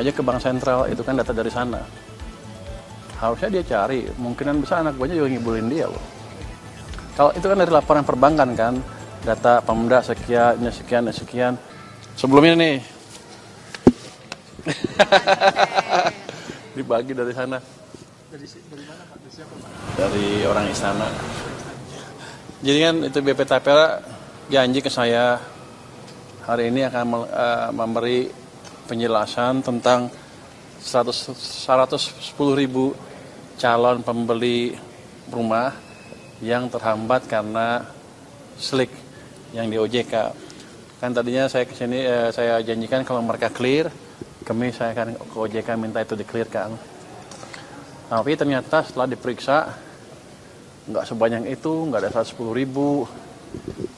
Tanya aja ke bank sentral, itu kan data dari sana. Harusnya dia cari, kemungkinan besar anak buahnya juga ngibulin dia loh. Kalau itu kan dari laporan perbankan kan, data Pemda sekian, sekian, sekian. Sebelumnya nih, dibagi dari sana. Dari mana Pak? Dari siapa Pak? Dari orang istana. Jadi kan itu BP Tapera janji ke saya hari ini akan memberi penjelasan tentang 110.000 calon pembeli rumah yang terhambat karena slik yang di OJK. Kan tadinya saya kesini saya janjikan kalau mereka clear, saya akan ke OJK minta itu di-clearkan. Tapi ternyata setelah diperiksa nggak sebanyak itu, nggak ada 110.000.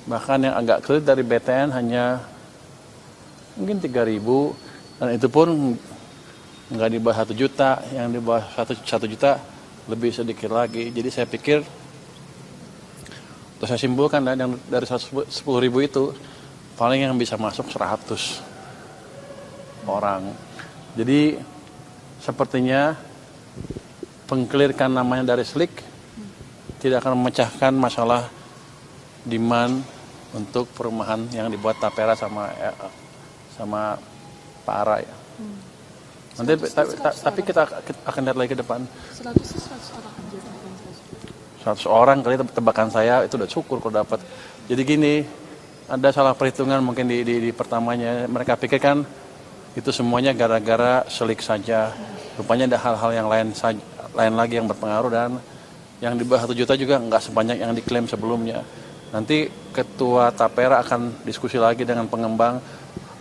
Bahkan yang agak clear dari BTN hanya mungkin 3.000, dan itu pun nggak di bawah 1 juta, yang di bawah 1 juta lebih sedikit lagi. Jadi saya pikir, terus saya simpulkan yang dari 110.000 itu paling yang bisa masuk 100 orang. Jadi sepertinya pengklirkan namanya dari slik tidak akan memecahkan masalah demand untuk perumahan yang dibuat Tapera sama Pak Ara ya. Nanti tapi kita akan lihat lagi ke depan. 100 orang aja. 100 orang kali tebakan saya itu udah syukur kalau dapat. Jadi gini, ada salah perhitungan mungkin di pertamanya. Mereka pikirkan itu semuanya gara-gara selik saja. Rupanya ada hal-hal yang lain lagi yang berpengaruh, dan yang di bawah 1 juta juga nggak sebanyak yang diklaim sebelumnya. Nanti Ketua Tapera akan diskusi lagi dengan pengembang,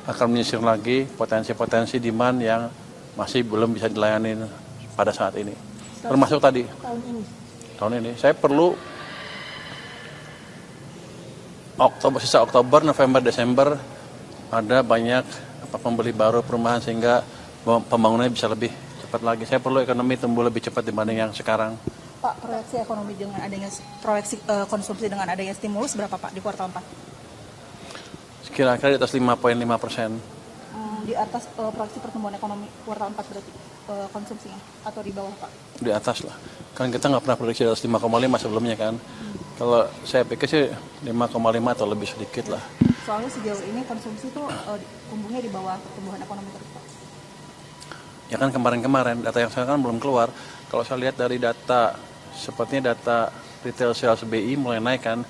akan menyisir lagi potensi-potensi demand yang masih belum bisa dilayani pada saat ini. Termasuk tadi tahun ini saya perlu sisa Oktober, November, Desember ada banyak pembeli baru perumahan sehingga pembangunannya bisa lebih cepat lagi. Saya perlu ekonomi tumbuh lebih cepat dibanding yang sekarang. Pak, proyeksi ekonomi dengan adanya konsumsi dengan adanya stimulus berapa Pak di kuartal 4? Kira-kira di atas 5,5%. Di atas proyeksi pertumbuhan ekonomi kuartal 4 berarti konsumsinya, atau di bawah Pak? Di atas lah. Kan kita nggak pernah prediksi di atas 5,5 sebelumnya kan. Kalau saya pikir sih 5,5 atau lebih sedikit lah. Soalnya sejauh ini konsumsi tuh tumbuhnya di bawah pertumbuhan ekonomi terus Pak. Ya kan kemarin-kemarin, data yang sekarang kan belum keluar. Kalau saya lihat dari data, sepertinya data retail sales BI mulai naik kan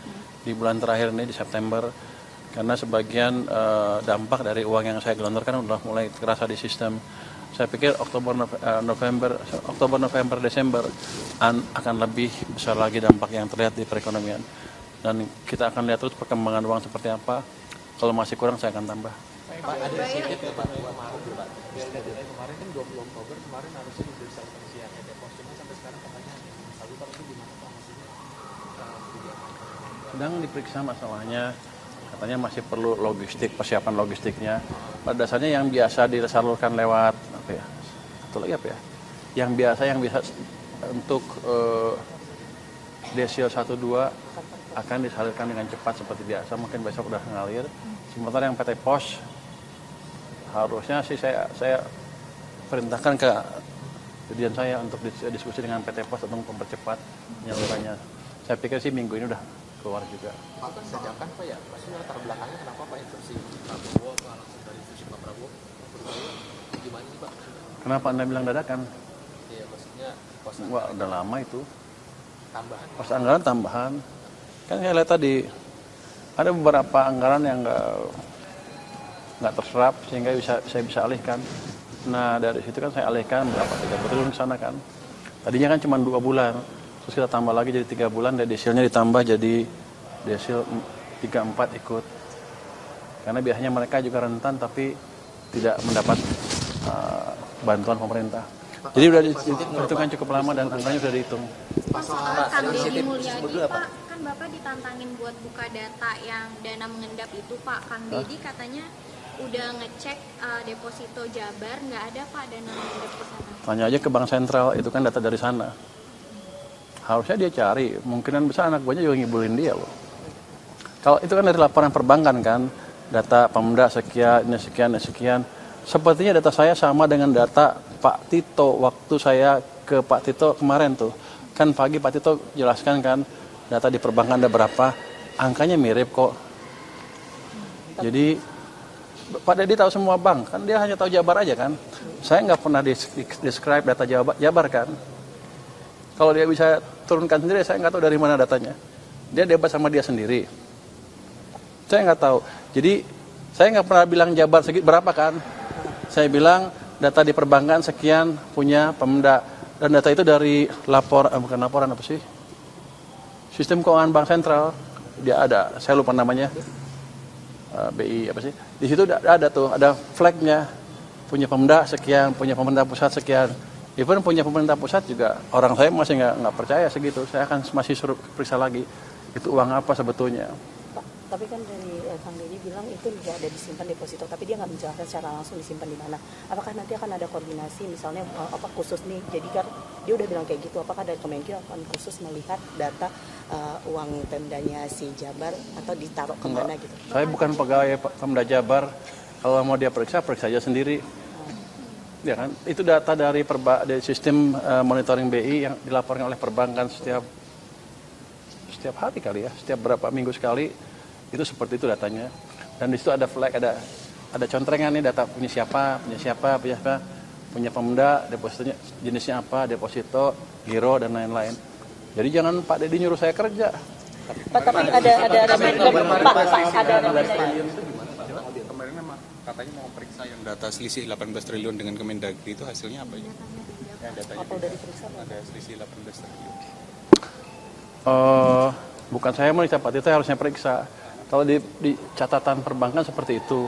di bulan terakhir ini di September. Karena sebagian dampak dari uang yang saya gelontorkan udah mulai terasa di sistem. Saya pikir Oktober, November, Desember akan lebih besar lagi dampak yang terlihat di perekonomian. Dan kita akan lihat terus perkembangan uang seperti apa. Kalau masih kurang saya akan tambah. Pak, ada sedikit ya Pak, Pak. Kemarin kan 20 Oktober, kemarin harusnya diperiksa pengisian pos, cuma sampai sekarang katanya tapi Pak itu gimana Pak maksudnya? Sedang diperiksa masalahnya, katanya masih perlu logistik, persiapan logistiknya. Pada dasarnya yang biasa disalurkan lewat apa ya? Atau lagi apa ya? Yang biasa untuk desil 1-2 akan disalurkan dengan cepat seperti biasa, mungkin besok udah ngalir. Sementara yang PT Pos harusnya sih saya perintahkan ke dirjen saya untuk diskusi dengan PT Pos untuk mempercepat penyalurannya. Saya pikir sih minggu ini udah keluar juga. Pak, kan sedangkan Pak ya, maksudnya latar belakangnya kenapa Pak instruksi Prabowo atau langsung dari instruksi Pak Prabowo? Gimana sih Pak? Kenapa Anda bilang dadakan? Iya, maksudnya pos Wah, udah lama itu. tambahan. Pos anggaran tambahan. Kan saya lihat tadi ada beberapa anggaran yang nggak terserap sehingga saya bisa alihkan. Nah dari situ kan saya alihkan berapa 3 triliun ke sana kan. Tadinya kan cuma 2 bulan, terus kita tambah lagi jadi 3 bulan, dan desilnya ditambah jadi desil 3-4 ikut. Karena biasanya mereka juga rentan tapi tidak mendapat bantuan pemerintah. Jadi udah dihitungan cukup lama dan angkanya sudah dihitung. Soal Kang Deddy Mulyadi, Pak, kan Bapak ditantangin buat buka data yang dana mengendap itu, Pak. Kang Deddy katanya udah ngecek deposito Jabar, nggak ada Pak dana mengendap ke sana. Tanya aja ke bank sentral, itu kan data dari sana. Harusnya dia cari, kemungkinan besar anak buahnya juga ngibulin dia loh. Kalau itu kan dari laporan perbankan kan, data Pemda sekian, sekian. sepertinya data saya sama dengan data Pak Tito waktu saya ke Pak Tito kemarin tuh. Kan pagi Pak Tito jelaskan kan data di perbankan ada berapa, angkanya mirip kok. Jadi Pak Dedi tahu semua bank, kan dia hanya tahu Jabar aja kan. Saya nggak pernah describe data Jabar kan. Kalau dia bisa turunkan sendiri, saya nggak tahu dari mana datanya. Dia debat sama dia sendiri. Saya nggak tahu. Jadi saya nggak pernah bilang Jabar berapa kan. Saya bilang data di perbankan sekian punya Pemda. Dan data itu dari bukan laporan apa sih? Sistem keuangan Bank Sentral. Dia ada, saya lupa namanya. BI apa sih? Di situ ada tuh, ada flagnya. Punya Pemda sekian, punya pemerintah pusat sekian. Even punya pemerintah pusat juga orang saya masih nggak percaya segitu. Saya akan masih suruh periksa lagi. Itu uang apa sebetulnya? Pak, tapi kan dari Kang Deddy bilang itu tidak ada disimpan deposito, tapi dia nggak menjelaskan secara langsung disimpan di mana. Apakah nanti akan ada koordinasi, misalnya apa khusus nih? Jadi kan dia udah bilang kayak gitu. Apakah dari Kemenkyu akan khusus melihat data uang Pemdanya si Jabar atau ditaruh kemana gitu? Saya bukan pegawai Pemda Jabar. Kalau mau dia periksa aja sendiri. Ya kan, itu data dari sistem monitoring BI yang dilaporkan oleh perbankan setiap hari kali ya, setiap berapa minggu sekali, itu seperti itu datanya. Dan di situ ada flag, ada contrengan nih data punya siapa, punya Pemda, depositonya jenisnya apa, deposito, giro dan lain-lain. Jadi jangan Pak Dedi nyuruh saya kerja. Pak, tapi ada Kemarin memang katanya mau periksa yang data selisih 18 triliun dengan Kemendagri itu hasilnya apa ya? Datanya apa udah diperiksa? ada selisih 18 triliun. Bukan saya meriksa, Pak Tito harusnya periksa. Kalau di catatan perbankan seperti itu,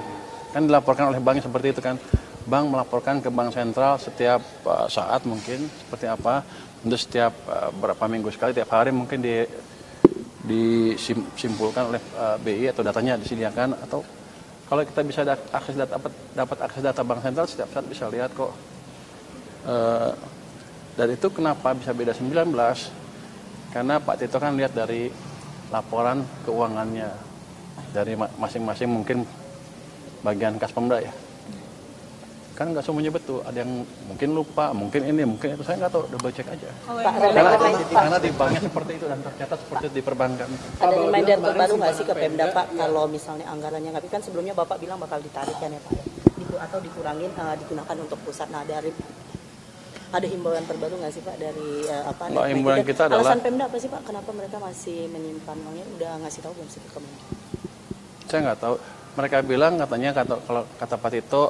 kan dilaporkan oleh bank seperti itu kan. Bank melaporkan ke Bank Sentral setiap saat mungkin seperti apa, untuk setiap berapa minggu sekali, tiap hari mungkin disimpulkan oleh BI atau datanya disediakan. Atau kalau kita bisa dapat akses data Bank Sentral setiap saat bisa lihat kok. Dan itu kenapa bisa beda 19? Karena Pak Tito kan lihat dari laporan keuangannya dari masing-masing mungkin bagian kas Pemda ya. Kan nggak semuanya betul, ada yang mungkin lupa, mungkin ini, mungkin itu, saya nggak tahu, double check aja. Karena di banknya seperti itu dan tercatat seperti itu di perbankan. Ada reminder terbaru nggak sih ke Pemda Pak, kalau misalnya anggarannya nggak, kan sebelumnya Bapak bilang bakal ditarik kan ya Pak, atau dikurangin digunakan untuk pusat. Nah, ada himbauan terbaru nggak sih Pak dari himbauan kita adalah, alasan Pemda apa sih Pak, kenapa mereka masih menyimpan uangnya, udah ngasih tahu belum sih ke Kemenkyu? Saya nggak tahu, mereka bilang katanya kalau kata Pak Tito,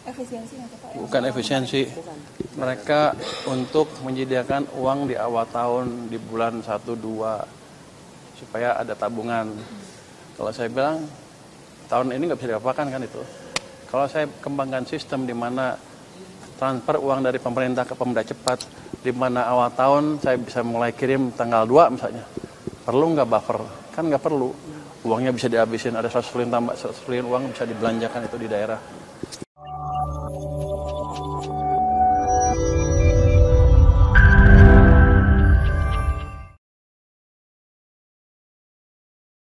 Efisiensi nggak Pak? bukan efisiensi. Mereka untuk menyediakan uang di awal tahun di bulan 1-2 supaya ada tabungan. Kalau saya bilang tahun ini nggak bisa diapakan kan itu. Kalau saya kembangkan sistem di mana transfer uang dari pemerintah ke Pemda cepat, di mana awal tahun saya bisa mulai kirim tanggal 2 misalnya. Perlu nggak buffer? Kan nggak perlu. Uangnya bisa dihabisin, ada 100 triliun tambah 100 triliun uang bisa dibelanjakan itu di daerah.